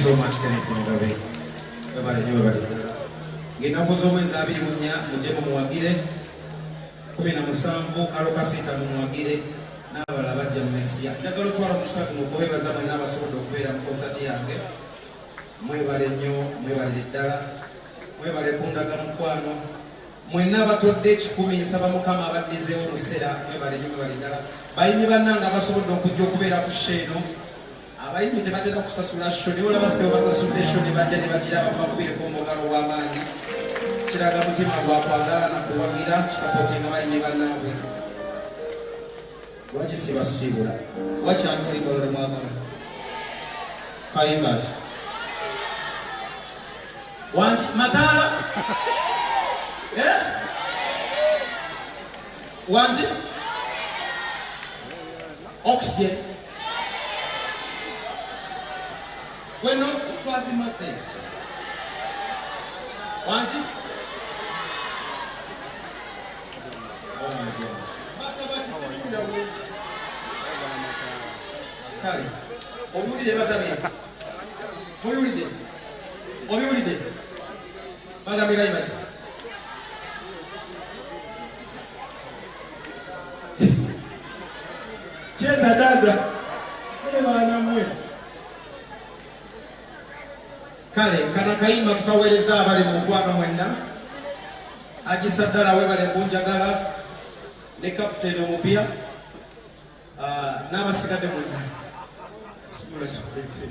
so much, Kenneth Mugabe. Ngina muzomwezi 24 mujemo muwagire 17 alokasita muwagire n'abala bajja mu next year. Njagala twala musaku okubebaza mwe n'abasobola okubeera mu konsati yange. Mwebale nnyo, mwebale ddala, mwebale kundaga mukwano. Mwenna abatodde 10 nsaba Mukama abaddizeewo oluseera mwebale nnyo mwebale ddala. Bayimbi bannanga abasobodde okujja okubeera ku sheeno. Abayimbi tebatera kusasula sho ne olaba sebo basasudde sho ne bajja ne bagiraba bakubireko omugalo w'amaanyi. Kiraga mutima gwa kwagala na kuwagira kusapootinga bayimbi bannaabwe. Lwaki sibasiibula? Lwaki antulikolole mwagala? Kayimba ki? Wangi Mataala? Wangi? Oxygen? Bueno, twazimaze. Wangi? Oh my goodness. Basaba kisibira wo. Kale. Obuulire basabye. Obuulire. Bagambira imaji. Cheza dada. Bana mwe. Kale kana kayimba tukaweereza abali mu nkwano mwenna. Agisaddala webale kunjagala ne kapiteeni omupya n'abasigadde mwenna. Simula kikwete.